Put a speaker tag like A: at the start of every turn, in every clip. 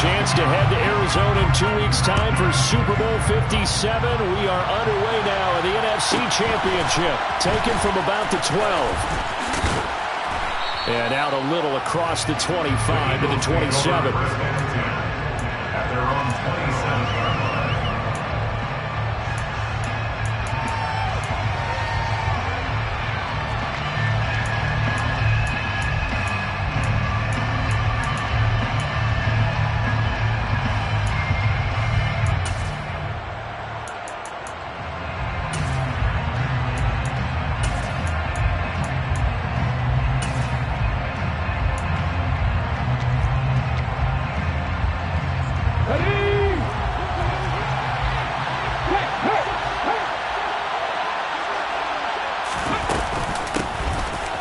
A: chance to head to Arizona in 2 weeks' time for Super Bowl 57. We are underway now in the NFC Championship, taken from about the 12. And out a little across the 25 to the 27.
B: At their own 27-yard line.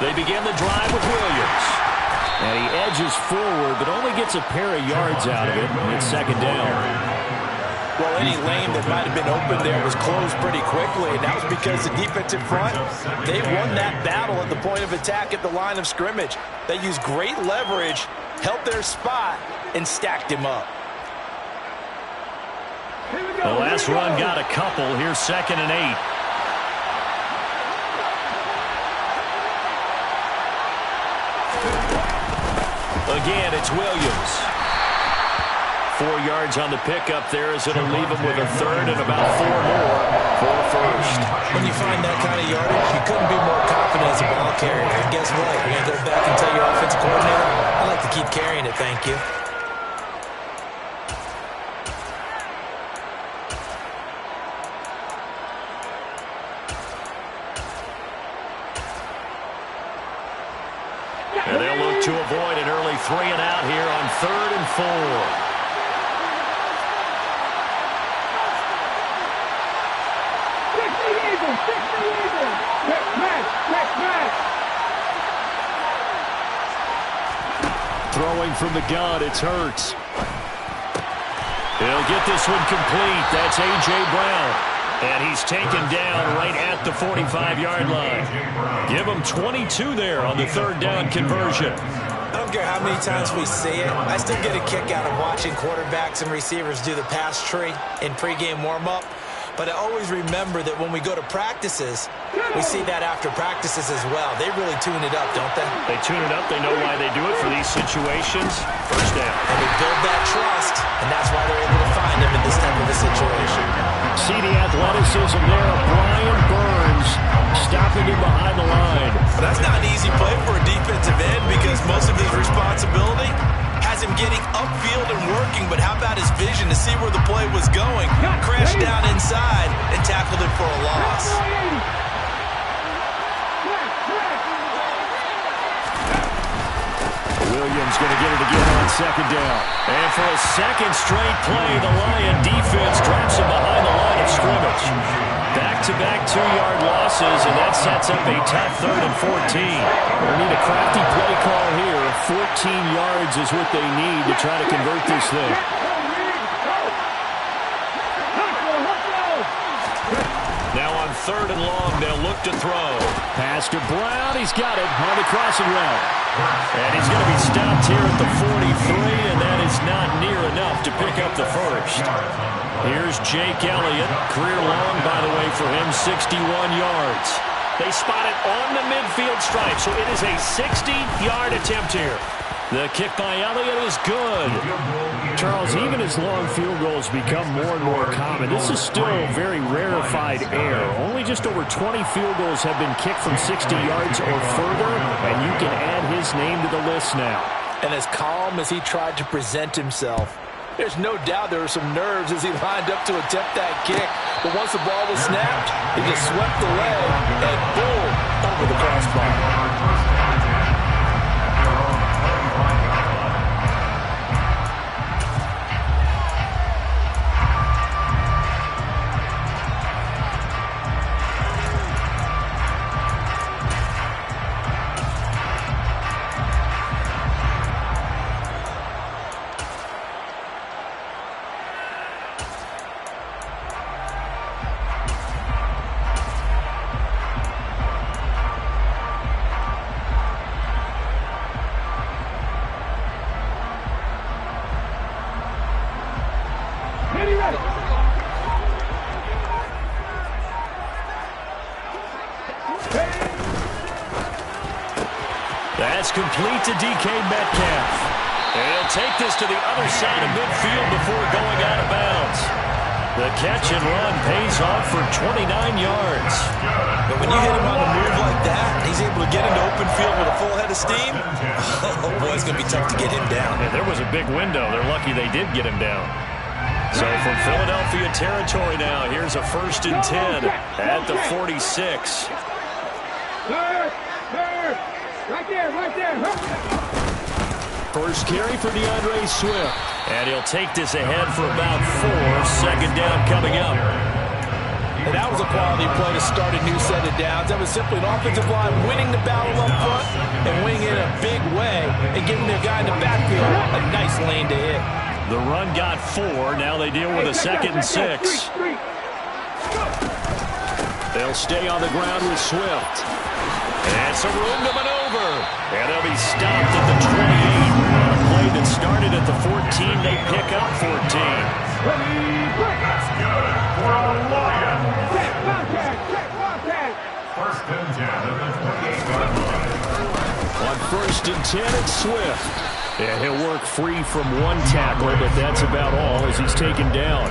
A: They begin the drive with Williams. And he edges forward, but only gets a pair of yards out of it. And it's second down.
C: Well, any lane that might have been open there was closed pretty quickly, and that was because the defensive front, they won that battle at the point of attack at the line of scrimmage. They used great leverage, held their spot, and stacked him up.
A: The last run got a couple. Here's 2nd and 8. Again, it's Williams. 4 yards on the pickup there as it'll leave him with a third and about 4 more for first.
C: When you find that kind of yardage, you couldn't be more confident as a ball carrier. And guess what? You're going to go back and tell your offensive coordinator, I like to keep carrying it, thank you.
A: And they'll look to avoid an early 3 and out here on 3rd and 4. Throwing from the gun, it's Hurts. He'll get this one complete. That's A.J. Brown. And he's taken down right at the 45-yard line. Give him 22 there on the 3rd down conversion.
C: I don't care how many times we see it. I still get a kick out of watching quarterbacks and receivers do the pass tree in pregame warm-up. But I always remember that when we go to practices, we see that after practices as well. They really tune it up, don't they?
A: They tune it up. They know why they do it for these situations. First down.
C: And they build that trust, and that's why they're able to find them in this type of a situation.
A: See the athleticism there of Brian Burns stopping him behind the line.
C: But that's not an easy play for a defensive end because most of his responsibility has him getting upfield and working, but how about his vision to see where the play was going, crashed down inside, and tackled him for a loss.
A: Williams going to get it again on 2nd down. And for a second straight play, the Lion defense drops him behind the line of scrimmage. Back-to-back 2-yard losses, and that sets up a tough 3rd and 14. They need a crafty play call here. 14 yards is what they need to try to convert this thing. Now on 3rd and long, they'll look to throw. Pass to Brown. He's got it on the crossing route. And he's going to be stopped here at the 43, and that is not near enough to pick up the first. Here's Jake Elliott. Career long, by the way, for him, 61 yards. They spot it on the midfield stripe, so it is a 60-yard attempt here. The kick by Elliott is good. Charles, even as long field goals become more and more common, this is still very rarefied air. Only just over 20 field goals have been kicked from 60 yards or further, and you can add his name to the list now.
C: And as calm as he tried to present himself, there's no doubt there were some nerves as he lined up to attempt that kick. But once the ball was snapped, he just swept the leg and boom, over the crossbar.
A: That's complete to DK Metcalf. And he'll take this to the other side of midfield before going out of bounds. The catch and run pays off for 29 yards.
C: But when you hit him on the move like that, he's able to get into open field with a full head of steam. Oh, boy, it's going to be tough to get him down.
A: Yeah, there was a big window. They're lucky they did get him down. So from Philadelphia territory now, here's a 1st and 10 at the 46.
D: Right there.
A: First carry for DeAndre Swift. And he'll take this ahead for about 4. Second down coming up.
C: And that was a quality play to start a new set of downs. That was simply an offensive line winning the battle up front and winning it in a big way and giving their guy in the backfield a nice lane to hit.
A: The run got 4. Now they deal with a 2nd and 6. They'll stay on the ground with Swift. And some room to maneuver. And they'll be stopped at the 28. On a play that started at the 14, they pick up 14.
B: That's good for a Lion. 1st and 10 at the 28-yard line.
A: On 1st and 10, it's Swift. And he'll work free from one tackle, but that's about all as he's taken down.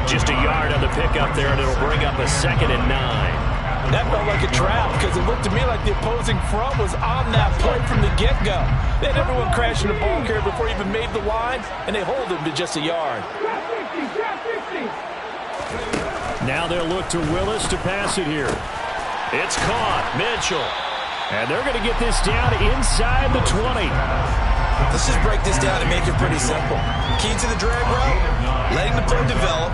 A: Just a yard on the pickup there, and it'll bring up a 2nd and 9.
C: That felt like a trap because it looked to me like the opposing front was on that play from the get-go. They had everyone crashing the ball carrier before he even made the line, and they hold him to just a yard.
A: Now they'll look to Willis to pass it here. It's caught. Mitchell. And they're going to get this down inside the 20.
C: Let's just break this down and make it pretty simple. Key to the drag route, letting the play develop,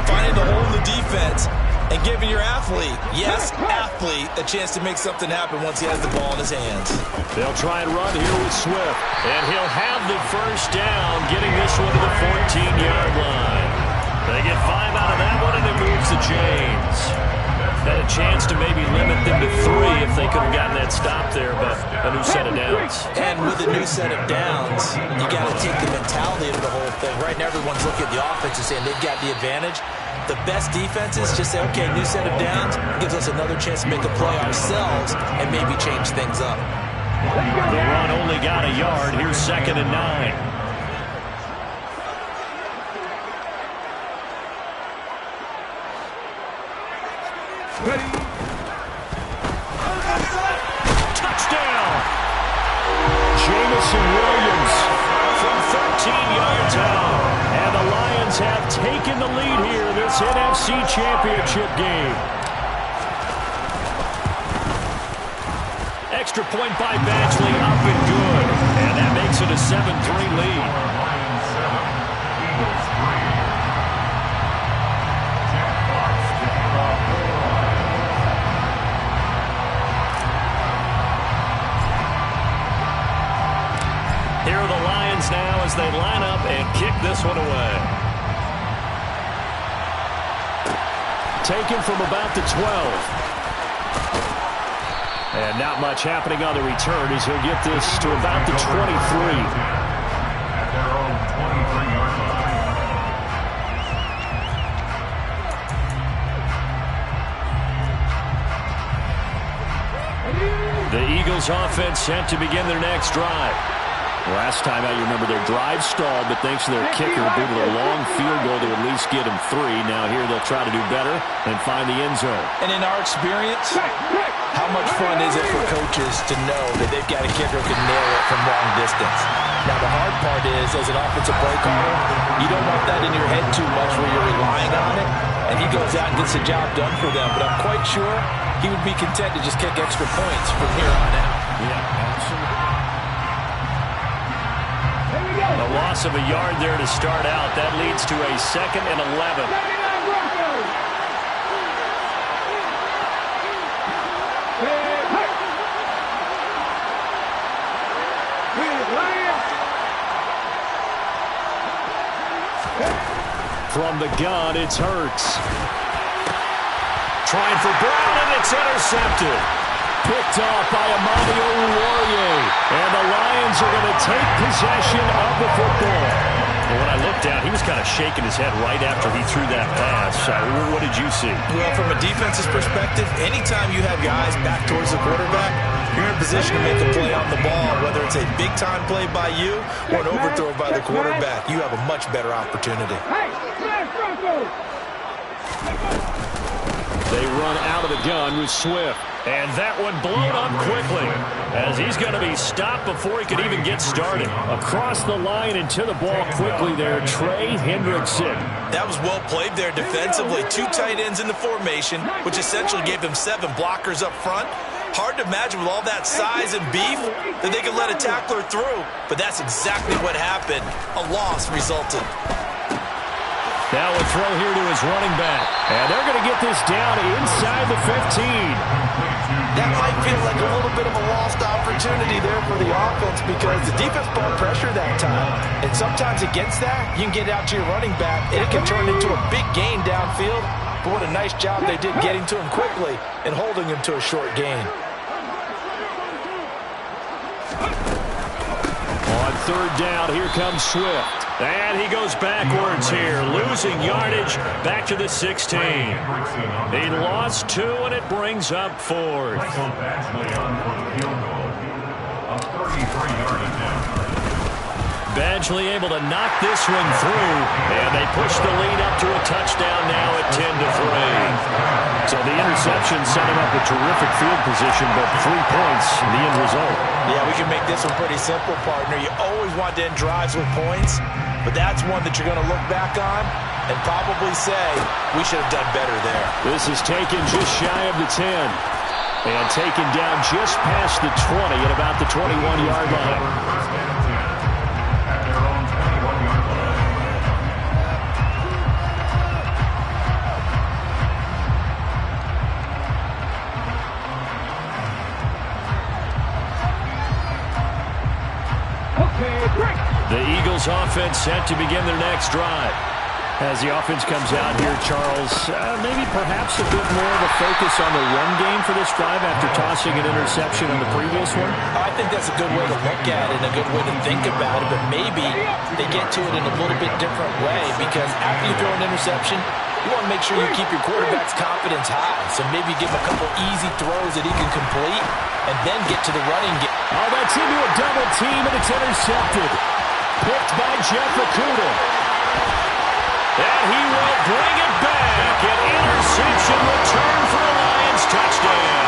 C: finding the hole in the defense, and giving your athlete, yes, athlete, a chance to make something happen once he has the ball in his hands.
A: They'll try and run here with Swift. And he'll have the first down, getting this one to the 14-yard line. They get 5 out of that one, and it moves the chains. Had a chance to maybe limit them to 3 if they could have gotten that stop there, but a new set of downs.
C: And with a new set of downs, you got to take the mentality of the whole thing. Right now, everyone's looking at the offense and saying they've got the advantage. The best defenses just say, okay, new set of downs gives us another chance to make a play ourselves and maybe change things up.
A: The run only got a yard. Here's 2nd and 9. Touchdown! Jameson Williams from 13 yards out. And the Lions have taken the lead here in this NFC Championship game. Extra point by Badgley, up and good. And that makes it a 7-3 lead. Here are the Lions now as they line up and kick this one away. Taken from about the 12. And not much happening on the return as he'll get this to about the 23.
B: At their own 23-yard line.
A: The Eagles offense set to begin their next drive. Last time out, you remember their drive stalled, but thanks to their kicker, due to their long field goal to at least get them 3. Now here they'll try to do better and find the end zone.
C: And in our experience, how much fun is it for coaches to know that they've got a kicker who can nail it from long distance? Now, the hard part is, as an offensive play caller, you don't want that in your head too much where you're relying on it, and he goes out and gets the job done for them. But I'm quite sure he would be content to just kick extra points from here on out.
A: Yeah, absolutely. A loss of a yard there to start out. That leads to a 2nd and 11. From the gun, it's Hurts. Trying for Brown, and it's intercepted. Picked off by Amani Oruwariye. And the Lions are going to take possession of the football. And when I looked down, he was kind of shaking his head right after he threw that pass. What did you see?
C: Well, from a defense's perspective, anytime you have your eyes back towards the quarterback, you're in position to make a play on the ball, whether it's a big-time play by you or an overthrow by the quarterback. You have a much better opportunity.
A: They run out of the gun with Swift. And that one blown up quickly as he's going to be stopped before he could even get started. Across the line and to the ball quickly there, Trey Hendrickson.
C: That was well played there defensively. 2 tight ends in the formation, which essentially gave them 7 blockers up front. Hard to imagine with all that size and beef that they could let a tackler through. But that's exactly what happened. A loss resulted.
A: Now a throw here to his running back. And they're going to get this down inside the 15.
C: That might feel like a little bit of a lost opportunity there for the offense because the defense brought pressure that time. And sometimes against that, you can get out to your running back and it can turn into a big gain downfield. But what a nice job they did getting to him quickly and holding him to a short gain.
A: On third down, here comes Swift. And he goes backwards here, losing yardage back to the 16. He lost 2, and it brings up 4th. Badgley able to knock this one through, and they push the lead up to a touchdown now at 10-3. So the interception set him up a terrific field position, but 3 points in the end result.
C: Yeah, we can make this one pretty simple, partner. You always want to end drives with points, but that's one that you're going to look back on and probably say, we should have done better there.
A: This is taken just shy of the 10. And taken down just past the 20 at about the 21-yard line. The Eagles offense set to begin their next drive. As the offense comes out here, Charles, maybe perhaps a bit more of a focus on the run game for this drive after tossing an interception on the previous one?
C: I think that's a good way to look at it and a good way to think about it, but maybe they get to it in a little bit different way because after you throw an interception, you want to make sure you keep your quarterback's confidence high. So maybe give him a couple easy throws that he can complete and then get to the running game.
A: Oh, that's into a double team, and it's intercepted. Picked by Jeff Okudah. And he will bring it back. An interception return for a Lions touchdown.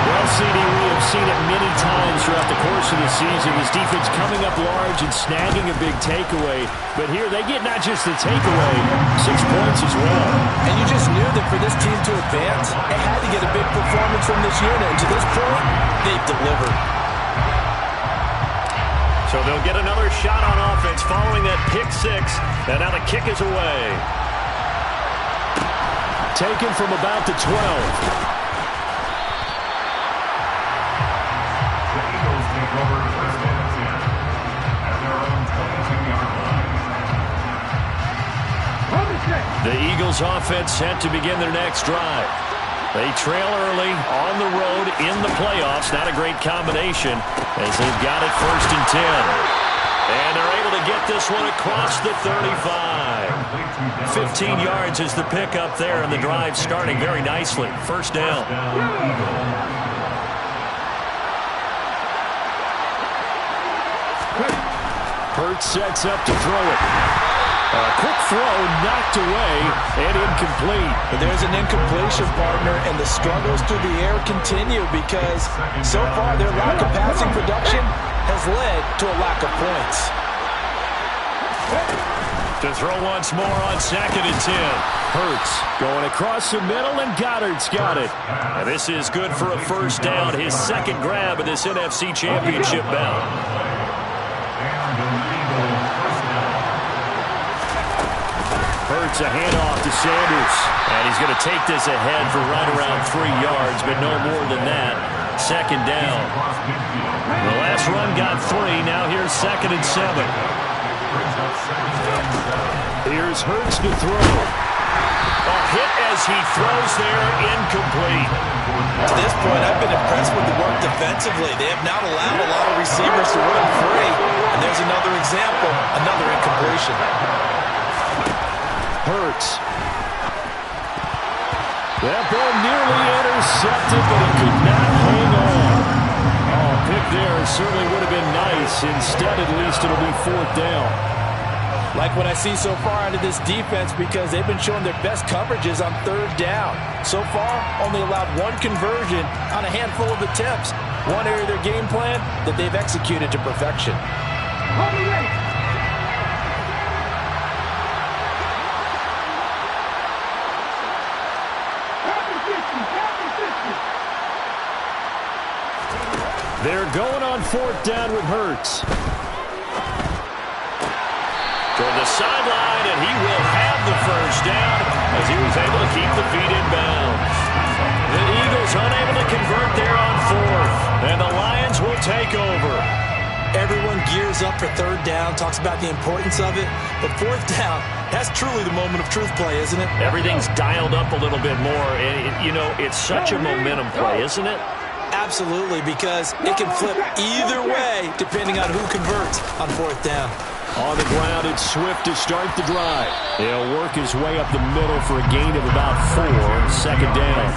A: Well, CD, we have seen it many times throughout the course of the season. This defense coming up large and snagging a big takeaway. But here they get not just the takeaway, 6 points as well.
C: And you just knew that for this team to advance, it had to get a big performance from this unit. And to this point, they've delivered.
A: So they'll get another shot on offense following that pick 6. And now the kick is away. Taken from about the 12.
B: The Eagles take over first and 10 at their own 22-yard line.
A: The Eagles offense set to begin their next drive. They trail early on the road in the playoffs. Not a great combination as they've got it 1st and 10. And they're able to get this one across the 35. 15 yards is the pickup there, and the drive starting very nicely. 1st down. Hurts sets up to throw it. A quick throw knocked away and incomplete.
C: But there's an incompletion, partner, and the struggles through the air continue because so far their lack of passing production has led to a lack of points.
A: To throw once more on 2nd and 10. Hurts going across the middle, and Goddard's got it. And this is good for a 1st down, his 2nd grab of this NFC Championship bout. Hurts a handoff to Sanders. And he's going to take this ahead for right around 3 yards, but no more than that. 2nd down. The last run got 3. Now here's 2nd and 7. Here's Hurts to throw. A hit as he throws there, incomplete.
C: To this point, I've been impressed with the work defensively. They have not allowed a lot of receivers to run free. And there's another example, another incompletion.
A: Hurts. That ball nearly intercepted, but it could not hang on. Oh, pick there certainly would have been nice. Instead, at least it'll be 4th down.
C: Like what I see so far out of this defense, because they've been showing their best coverages on 3rd down. So far, only allowed 1 conversion on a handful of attempts. One area of their game plan that they've executed to perfection.
A: They're going on 4th down with Hurts. Toward the sideline, and he will have the 1st down as he was able to keep the feet in bounds. The Eagles unable to convert there on 4th, and the Lions will take over.
C: Everyone gears up for 3rd down, talks about the importance of it, but 4th down, that's truly the moment of truth play, isn't it?
A: Everything's dialed up a little bit more, and, you know, it's such a momentum play, isn't it?
C: Absolutely, because it can flip either way depending on who converts on 4th down.
A: On the ground, it's Swift to start the drive. He'll work his way up the middle for a gain of about 4, 2nd down.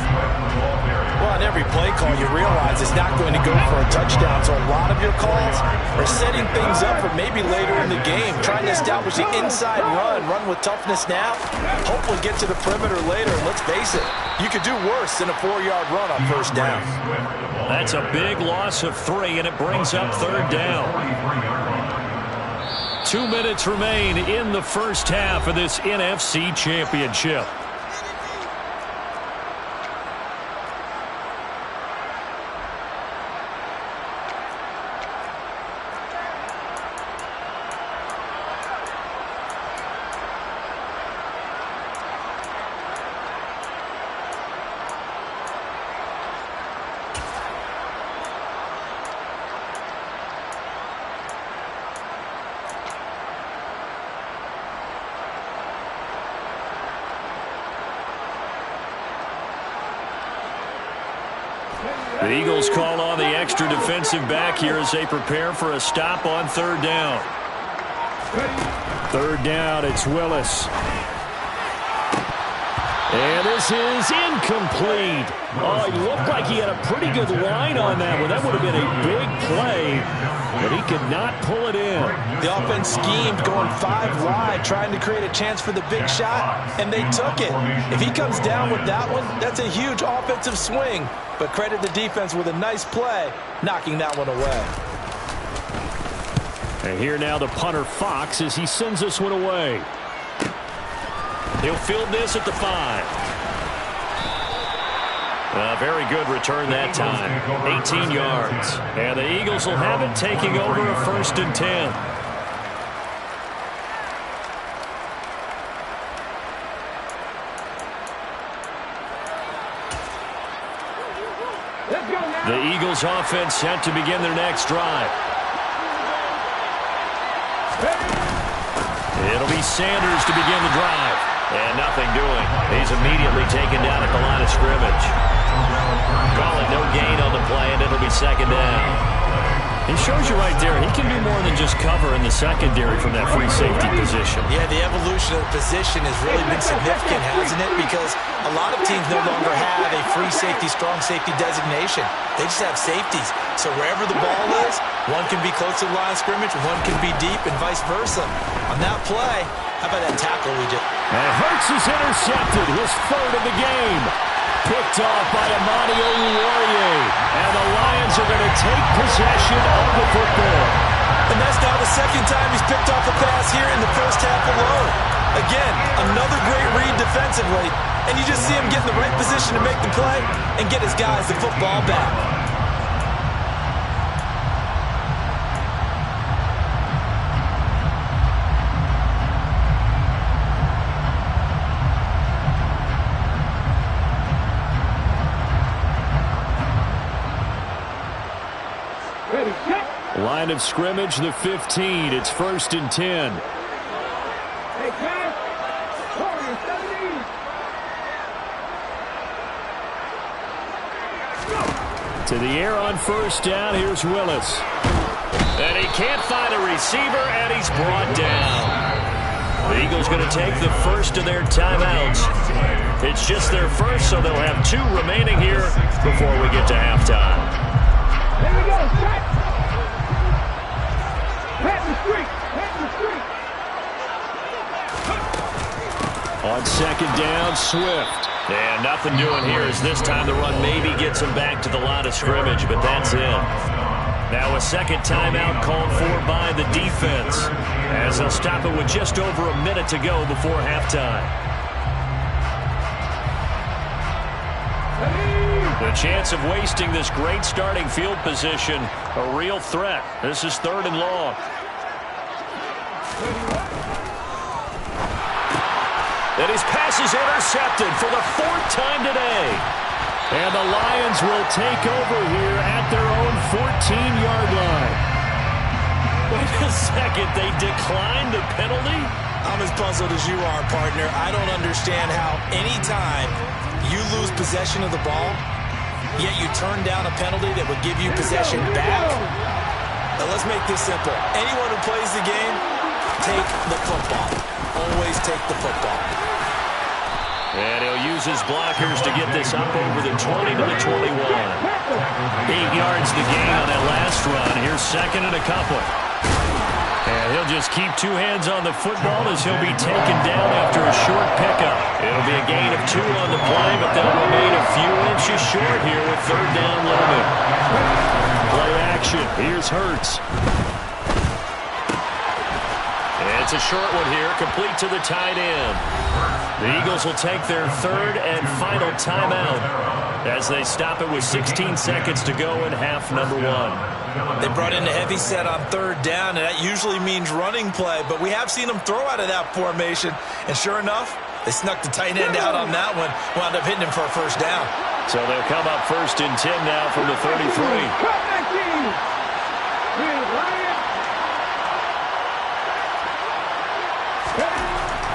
C: Well, on every play call, you realize it's not going to go for a touchdown, so a lot of your calls are setting things up for maybe later in the game, trying to establish the inside run with toughness now, hopefully get to the perimeter later, and let's face it, you could do worse than a 4-yard run on 1st down.
A: That's a big loss of 3, and it brings up 3rd down. 2 minutes remain in the 1st half of this NFC Championship. The Eagles call on the extra defensive back here as they prepare for a stop on 3rd down. 3rd down, it's Willis. And this is incomplete. Oh, he looked like he had a pretty good line on that one. That would have been a big play, but he could not pull it in.
C: The offense schemed, going 5 wide, trying to create a chance for the big shot, and they took it. If he comes down with that one, that's a huge offensive swing. But credit the defense with a nice play, knocking that one away.
A: And here now the punter Fox as he sends this one away. He'll field this at the 5. A very good return that time. 18 yards. And the Eagles will have it, taking over a 1st and 10. The Eagles offense set to begin their next drive. It'll be Sanders to begin the drive. And nothing doing. He's immediately taken down at the line of scrimmage. Call it no gain on the play, and it'll be 2nd down. It shows you right there, he can do more than just cover in the secondary from that free safety position.
C: Yeah, the evolution of the position has really been significant, hasn't it? Because a lot of teams no longer have a free safety, strong safety designation. They just have safeties. So wherever the ball is, one can be close to the line of scrimmage, one can be deep, and vice versa. On that play, how about that tackle we did?
A: And Hurts is intercepted, his 3rd of the game. Picked off by Amani Oluwaye. And the Lions are going to take possession of the football.
C: And that's now the 2nd time he's picked off a pass here in the 1st half alone. Again, another great read defensively. And you just see him get in the right position to make the play and get his guys the football back.
A: Line of scrimmage, the 15. It's 1st and 10.
D: Hey, Cat. Corner 17.
A: To the air on first down. Here's Willis. And he can't find a receiver, and he's brought down. The Eagles going to take the first of their timeouts. It's just their first, so they'll have 2 remaining here before we get to halftime.
D: Here we go. Set. Hit the street. Hit the street.
A: On second down, Swift. And nothing doing here as this time the run maybe gets him back to the line of scrimmage, but that's it. Now a second timeout called for by the defense, as they'll stop it with just over a minute to go before halftime. The chance of wasting this great starting field position, a real threat. This is 3rd and long. And his pass is intercepted for the 4th time today. And the Lions will take over here at their own 14-yard line. Wait a second, they declined the penalty?
C: I'm as puzzled as you are, partner. I don't understand how any time you lose possession of the ball, yet you turn down a penalty that would give you possession back. Now let's make this simple. Anyone who plays the game, take the football. Always take the football.
A: And he'll use his blockers to get this up over the 20 to the 21. 8 yards the gain on that last run. Here's second and a couple. And he'll just keep 2 hands on the football as he'll be taken down after a short pickup. It'll be a gain of 2 on the play, but they'll remain a few inches short here with 3rd down looming. Play action. Here's Hurts. It's a short one here, complete to the tight end. The Eagles will take their 3rd and final timeout as they stop it with 16 seconds to go in half number 1.
C: They brought in a heavy set on 3rd down, and that usually means running play, but we have seen them throw out of that formation, and sure enough, they snuck the tight end out on that one, wound up hitting him for a 1st down.
A: So they'll come up 1st and 10 now from the 33.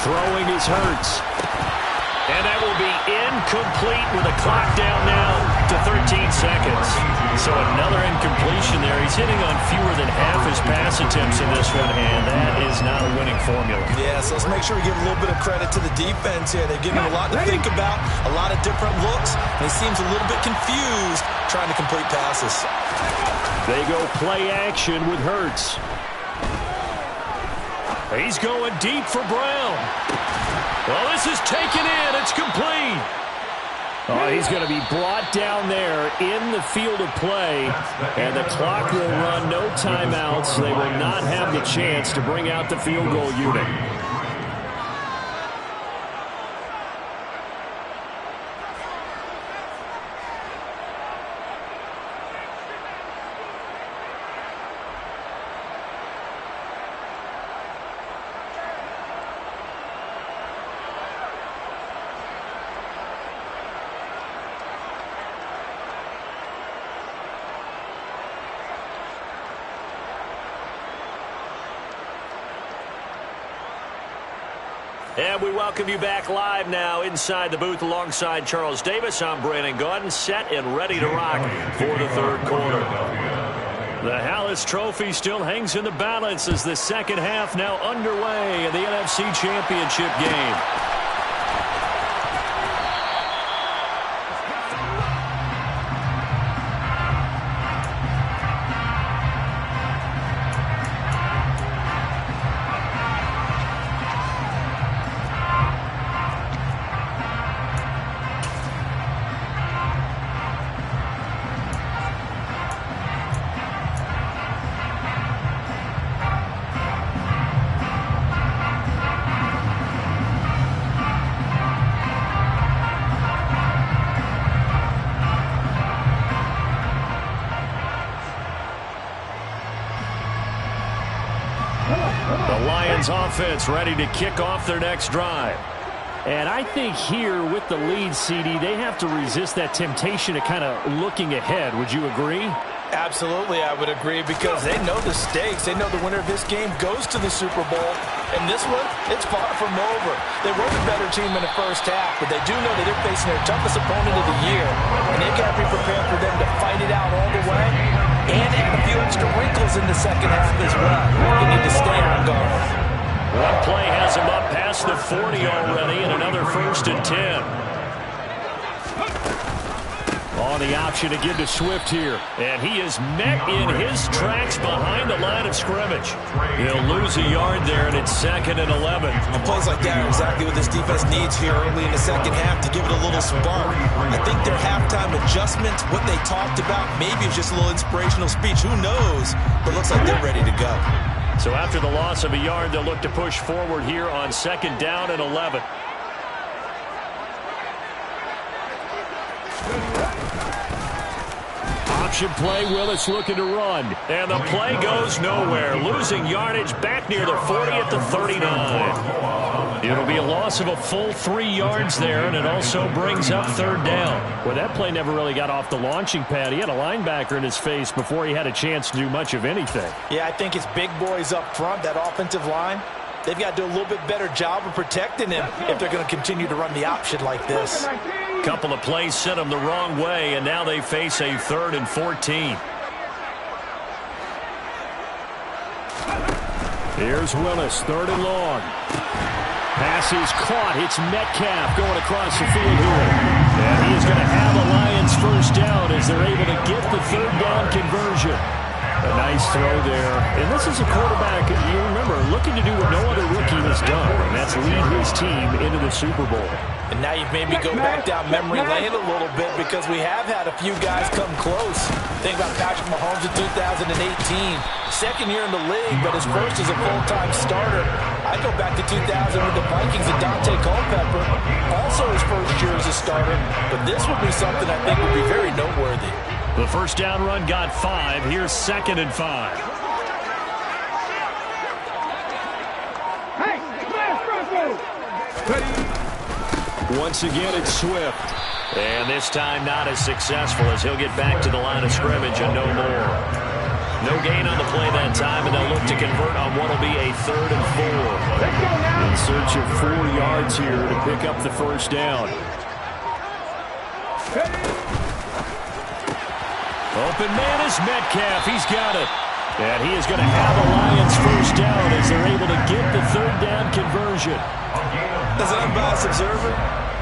A: Throwing is Hurts. And that will be incomplete with a clock down now to 13 seconds. So another incompletion there. He's hitting on fewer than half his pass attempts in this one, and that is not a winning formula.
C: Yeah, so let's make sure we give a little bit of credit to the defense here. They've given him a lot to think about, a lot of different looks, and he seems a little bit confused trying to complete passes.
A: They go play action with Hurts. He's going deep for Brown. Well, this is taken in. It's complete. Oh, he's going to be brought down there in the field of play, and the clock will run. No timeouts. They will not have the chance to bring out the field goal unit. And we welcome you back live now inside the booth alongside Charles Davis. I'm Brandon Gaudin, set and ready to rock for the 3rd quarter. The Hallis Trophy still hangs in the balance as the second half now underway in the NFC Championship game. The Lions offense ready to kick off their next drive. And I think here with the lead, CD, they have to resist that temptation of kind of looking ahead. Would you agree?
C: Absolutely, I would agree, because they know the stakes. They know the winner of this game goes to the Super Bowl. And this one, it's far from over. They were the better team in the first half, but they do know that they're facing their toughest opponent of the year. And they've got to be prepared for them to fight it out those in the second half as well. You need to stay on guard.
A: One play has him up past the 40 already, and another 1st and 10. On the option again to Swift here. And he is met in his tracks behind the line of scrimmage. He'll lose a yard there, and it's 2nd and 11.
C: And plays like that are exactly what this defense needs here early in the second half to give it a little spark. I think their halftime adjustments, what they talked about, maybe it's just a little inspirational speech. Who knows? But it looks like they're ready to go.
A: So after the loss of a yard, they'll look to push forward here on 2nd down and 11. Option play, Willis looking to run. And the play goes nowhere. Losing yardage back near the 40 at the 39. It'll be a loss of a full 3 yards there, and it also brings up 3rd down. Well, that play never really got off the launching pad. He had a linebacker in his face before he had a chance to do much of anything.
C: Yeah, I think it's big boys up front, that offensive line. They've got to do a little bit better job of protecting him if they're going to continue to run the option like this.
A: Couple of plays sent them the wrong way, and now they face a 3rd and 14. Here's Willis, 3rd and long. Pass is caught. It's Metcalf going across the field here. And he is going to have a Lions 1st down as they're able to get the 3rd down conversion. A nice throw there. And this is a quarterback, you remember, looking to do what no other rookie has done, and that's lead his team into the Super Bowl.
C: And now you've made me go back down memory lane a little bit because we have had a few guys come close. Think about Patrick Mahomes in 2018. 2nd year in the league, but his first as a full-time starter. I go back to 2000 with the Vikings and Dante Culpepper. Also his first year as a starter. But this would be something I think would be very noteworthy.
A: The 1st down run got 5. Here's 2nd and 5.
D: Hey, smash Bronco!
A: Once again, it's Swift. And this time not as successful as he'll get back to the line of scrimmage and no more. No gain on the play that time, and they'll look to convert on what will be a 3rd and 4. In search of 4 yards here to pick up the 1st down. Open man is Metcalf. He's got it. And he is going to have a Lions 1st down as they're able to get the 3rd down conversion.
C: As an unbiased observer,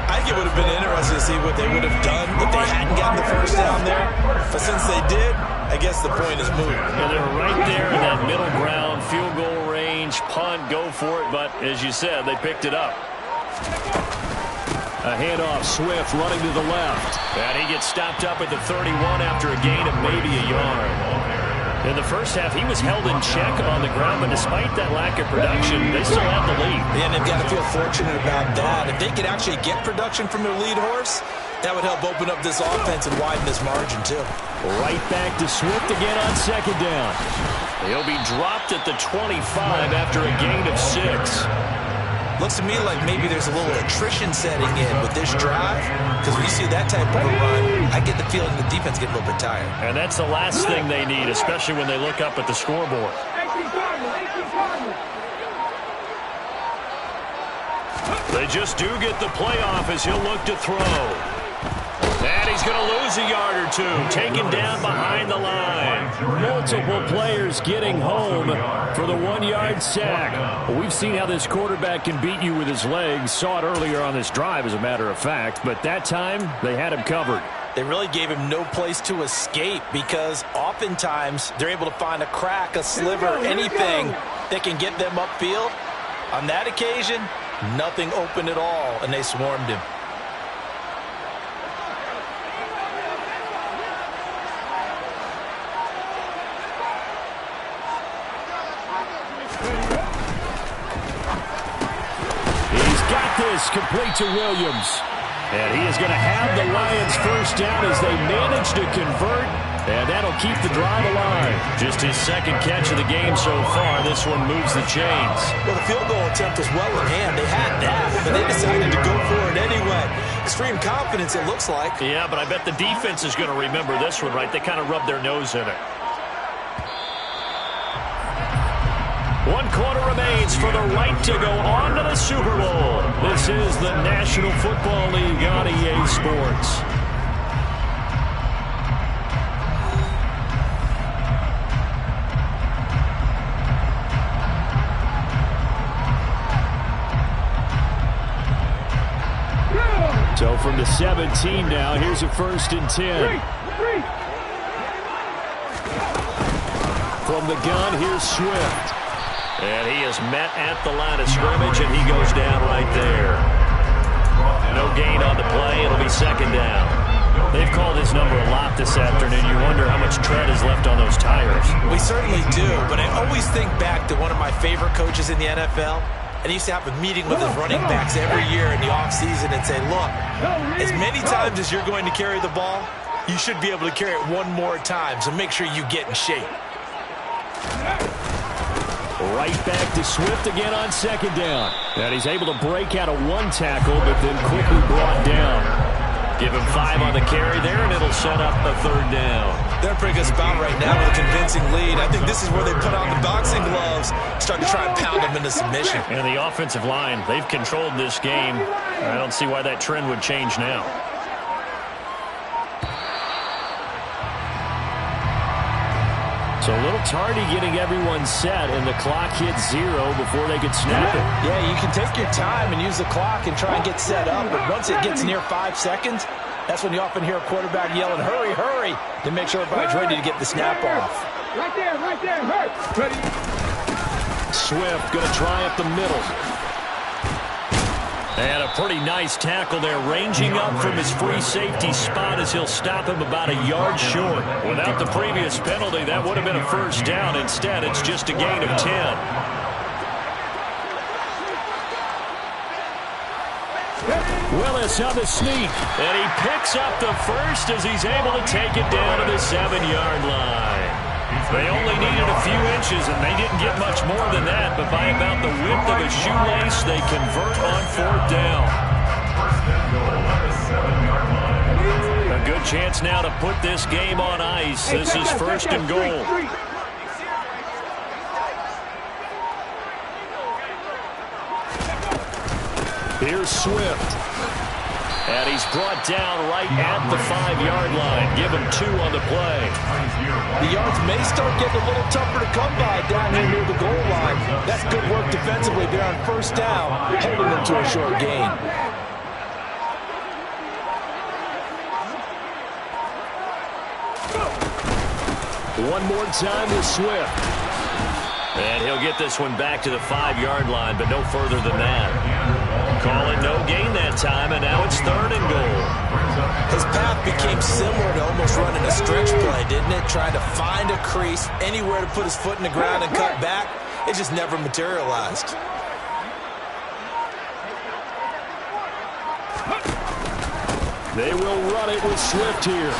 C: I think it would have been interesting to see what they would have done if they hadn't gotten the 1st down there. But since they did, I guess the point is moot.
A: And they're right there in that middle ground, field goal range, punt, go for it. But as you said, they picked it up. A handoff, Swift running to the left. And he gets stopped up at the 31 after a gain of maybe a yard. In the first half, he was held in check on the ground, but despite that lack of production, they still have the lead.
C: And they've got to feel fortunate about that. If they could actually get production from their lead horse, that would help open up this offense and widen this margin, too.
A: Right back to Swift again on 2nd down. He'll be dropped at the 25 after a gain of 6.
C: Looks to me like maybe there's a little attrition setting in with this drive, because when you see that type of a run, I get the feeling the defense gets a little bit tired.
A: And that's the last thing they need, especially when they look up at the scoreboard. They just do get the playoff as he'll look to throw. And he's going to lose a yard or 2, taken down behind the line. Multiple players getting home for the 1-yard sack. Well, we've seen how this quarterback can beat you with his legs. Saw it earlier on this drive, as a matter of fact. But that time, they had him covered.
C: They really gave him no place to escape because oftentimes they're able to find a crack, a sliver, anything that can get them upfield. On that occasion, nothing open at all, and they swarmed him.
A: Complete to Williams. And he is going to have the Lions 1st down as they manage to convert. And that'll keep the drive alive. Just his 2nd catch of the game so far. This one moves the chains.
C: Well, the field goal attempt was well in hand. They had that, but they decided to go for it anyway. Extreme confidence, it looks like.
A: Yeah, but I bet the defense is going to remember this one, right? They kind of rubbed their nose in it. 1 quarter remains for the right to go on to the Super Bowl. This is the National Football League on EA Sports. to 17 now. Here's a 1st and 10. From the gun, here's Swift. And he is met at the line of scrimmage, and he goes down right there. No gain on the play. It'll be 2nd down. They've called his number a lot this afternoon. You wonder how much tread is left on those tires.
C: We certainly do, but I always think back to one of my favorite coaches in the NFL. And he used to have a meeting with his running backs every year in the offseason and say, look, as many times as you're going to carry the ball, you should be able to carry it one more time, so make sure you get in shape.
A: Right back to Swift again on 2nd down. And he's able to break out of 1 tackle, but then quickly brought down. Give him 5 on the carry there, and it'll set up a 3rd down.
C: They're in a pretty good spot right now with a convincing lead. I think this is where they put on the boxing gloves, start to try and pound them into submission.
A: And the offensive line, they've controlled this game. I don't see why that trend would change now. So a little tardy getting everyone set, and the clock hits 0 before they could snap it.
C: Yeah, you can take your time and use the clock and try and get set up, but once it gets near 5 seconds, that's when you often hear a quarterback yelling, hurry, hurry, to make sure everybody's ready to get the snap off.
D: Right there, hurry. Ready.
A: Swift going to try up the middle. And a pretty nice tackle there, ranging up from his free safety spot as he'll stop him about a yard short. Without the previous penalty, that would have been a 1st down. Instead, it's just a gain of 10. Willis on the sneak, and he picks up the 1st as he's able to take it down to the 7-yard line. They only needed a few inches, and they didn't get much more than that, but by about the width of a shoelace, they convert on 4th down. A good chance now to put this game on ice. This is 1st and goal. Here's Swift. And he's brought down right at the 5-yard line. Give him 2 on the play.
C: The yards may start getting a little tougher to come by down here near the goal line. That's good work defensively there on 1st down, holding them to a short gain.
A: One more time with Swift. And he'll get this one back to the 5-yard line, but no further than that. Call it no gain that time, and now it's 3rd and goal.
C: His path became similar to almost running a stretch play, didn't it? Trying to find a crease, anywhere to put his foot in the ground and cut back. It just never materialized.
A: They will run it with Swift here.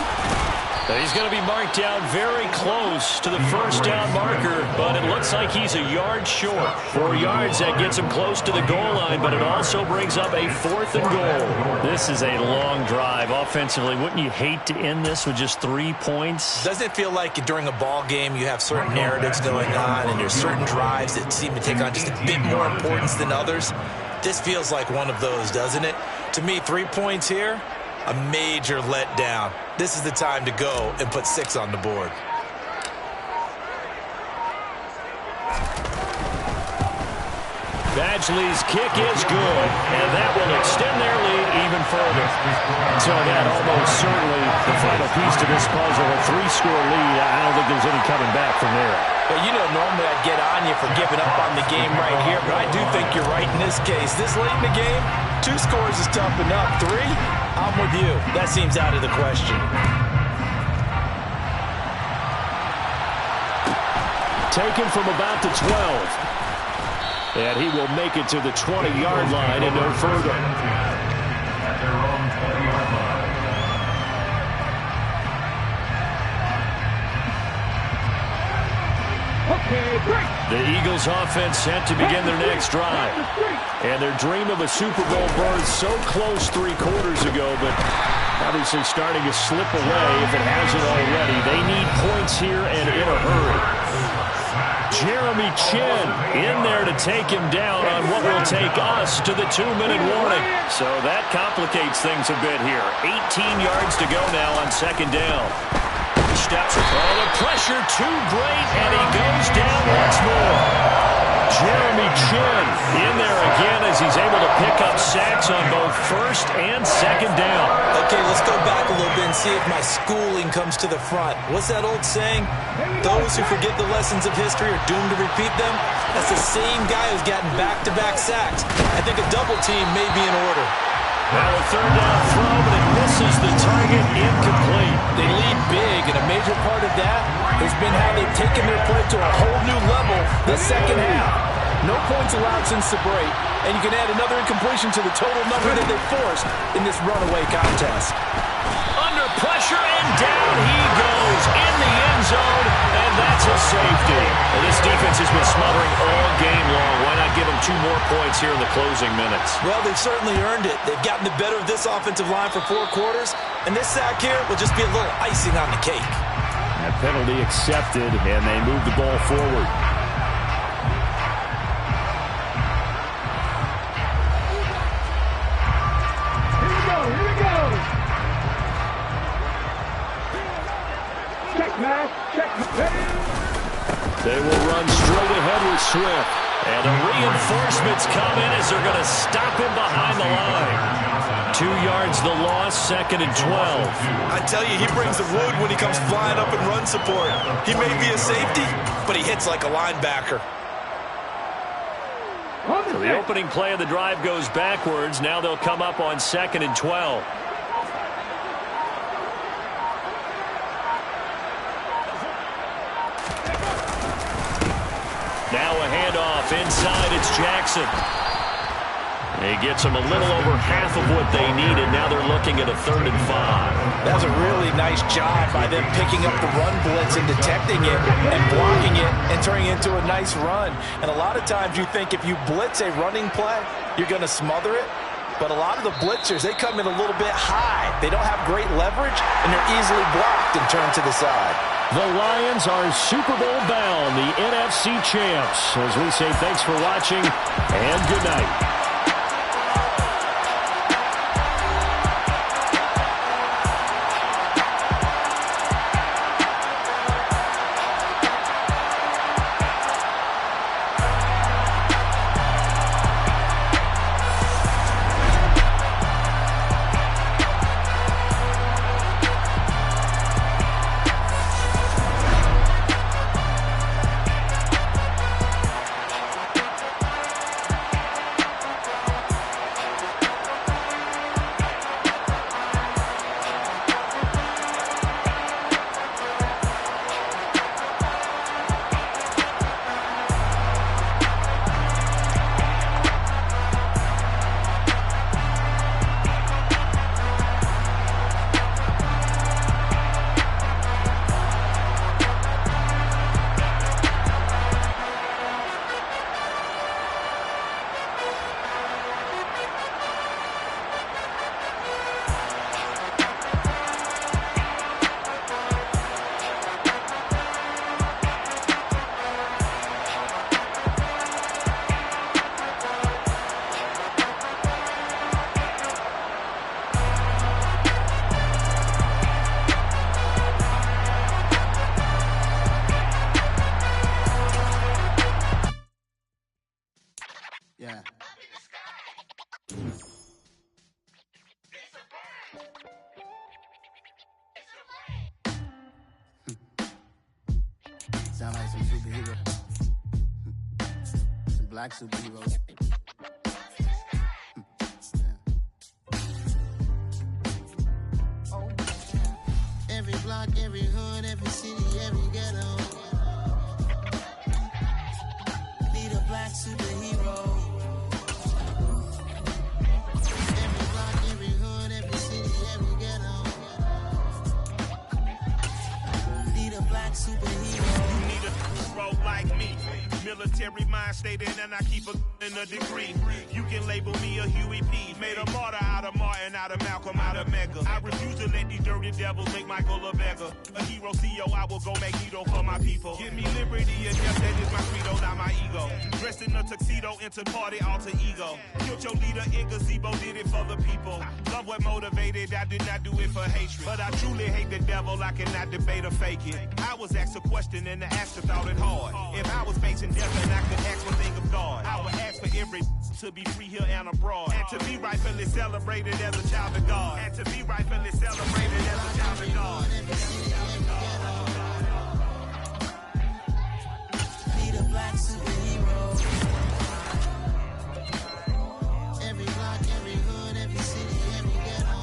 A: He's going to be marked down very close to the 1st down marker, but it looks like he's a yard short. 4 yards, that gets him close to the goal line, but it also brings up a 4th and goal. This is a long drive offensively. Wouldn't you hate to end this with just 3 points?
C: Doesn't it feel like during a ball game you have certain narratives going on and there's certain drives that seem to take on just a bit more importance than others? This feels like one of those, doesn't it? To me, 3 points here, a major letdown. This is the time to go and put 6 on the board.
A: Badgley's kick is good, and that will extend their lead even further. So that almost certainly the final piece to this puzzle, a 3-score lead. I don't think there's any coming back from there.
C: Well, you know, normally I'd get on you for giving up on the game right here, but I do think you're right in this case. This late in the game, 2 scores is tough enough. 3, I'm with you. That seems out of the question.
A: Taken from about the 12. And he will make it to the 20-yard line and no further. The Eagles offense set to begin their next drive. And their dream of a Super Bowl berth so close 3 quarters ago, but obviously starting to slip away if it hasn't already. They need points here and in a hurry. Jeremy Chinn in there to take him down on what will take us to the 2-minute warning. So that complicates things a bit here. 18 yards to go now on 2nd down. Steps, the pressure too great, and he goes down once more. Jeremy Chinn in there again as he's able to pick up sacks on both first and second down.
C: Okay, let's go back a little bit and see if my schooling comes to the front. What's that old saying? Those who forget the lessons of history are doomed to repeat them. That's the same guy who's gotten back-to-back sacks. I think a double team may be in order.
A: Now a third down throw, but it misses the target, incomplete.
C: They lead big, and a major part of that has been how they've taken their play to a whole new level the second half. No points allowed since the break, and you can add another incompletion to the total number that they forced in this runaway contest.
A: Under pressure, and down he goes in the end zone, and that's a safety. Well, this defense has been smothering all game long. Why not give them 2 more points here in the closing minutes?
C: Well, they've certainly earned it. They've gotten the better of this offensive line for 4 quarters, and this sack here will just be a little icing on the cake.
A: That penalty accepted, and they move the ball forward. They will run straight ahead with Swift. And the reinforcements come in as they're going to stop him behind the line. 2 yards the loss, 2nd and 12.
C: I tell you, he brings the wood when he comes flying up in run support. He may be a safety, but he hits like a linebacker.
A: So the opening play of the drive goes backwards. Now they'll come up on 2nd and 12. Now a handoff inside. It's Jackson. He gets them a little over half of what they needed. Now they're looking at a 3rd and 5.
C: That was a really nice job by them picking up the run blitz and detecting it and blocking it and turning it into a nice run. And a lot of times you think if you blitz a running play, you're going to smother it. But a lot of the blitzers, they come in a little bit high. They don't have great leverage, and they're easily blocked and turned to the side.
A: The Lions are Super Bowl bound, the NFC champs. As we say thanks for watching and good night.
E: Sound like some superheroes. Some black superheroes. Every block, every hood, every city, every ghetto. Need a black superhero. Every block, every hood, every city, every ghetto. Need a black superhero.
F: Need a hero like me. Military mind stated, and I keep in a degree. You can label me a Huey P. Made a martyr out of Martin, out of Malcolm, out of Mega. I refuse to let these dirty devils make Michael a beggar. A hero CEO, I will go Magneto for my people. Give me liberty and just that is my credo, not my ego. Dressed in a tuxedo, into party alter ego. Killed your leader in gazebo, did it for the people. Love what motivated, I did not do it for hatred. But I truly hate the devil, I cannot debate or fake it. I was asked a question and the answer thought it hard. If I was facing If an act could ask one thing of God, I would ask for every to be free here and abroad, and to be rightfully celebrated as a child of God, and to be rightfully celebrated as a child of God.
E: Need a black superhero. Every block, every hood, every city, every ghetto.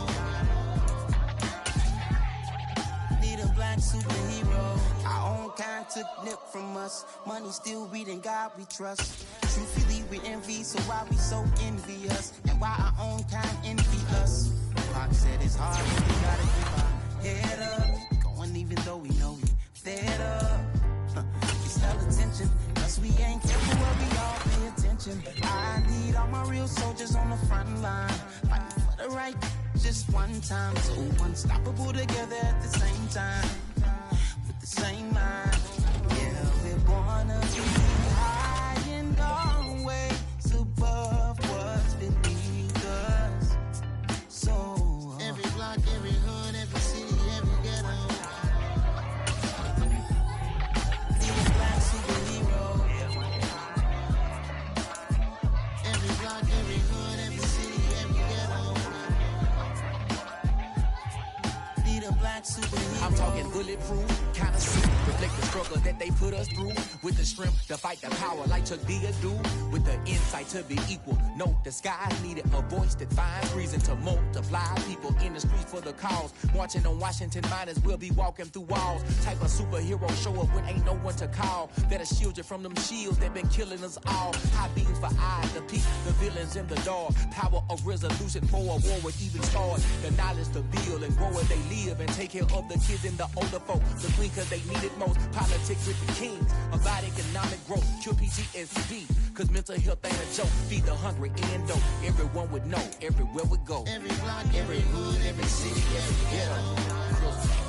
E: Need a black superhero. Our own kind took nip from us. Money still reading God we trust. Truthfully we envy, so why we so envious? And why our own kind envy us? Pac said it's hard, but we gotta keep our head up. Going even though we know we fed up. It's hell attention, cause we ain't careful where we all pay attention. I need all my real soldiers on the front line, fighting for the right just one time. So unstoppable together at the same time, with the same mind. Yeah, we're gonna be high and always above what's beneath us. So every block, every hood, every city, every ghetto. Need a black superhero. Every block, every hood, every city, every ghetto. Need a black superhero.
G: I'm talking bulletproof, kind of suit, reflect the struggle that they put us through, with the strength to fight the power like Chuck D do, with the insight to be equal. Note the sky needed a voice that finds reason to multiply people in the streets for the cause. Marching on Washington miners will be walking through walls. Type of superhero show up when ain't no one to call. That'll shield you from them shields that been killing us all. High beams for eyes to peek the villains in the dark. Power of resolution for a war would even start. The knowledge to build and grow where they live and take care of the kids and the older folk. The clean cause they need it most. Politics with the kings. About economic growth. Cure PTSD. Cause mental health ain't a joke. Feed the hungry and dope. Everyone would know everywhere we go.
E: Every block, every hood, every city, every ghetto.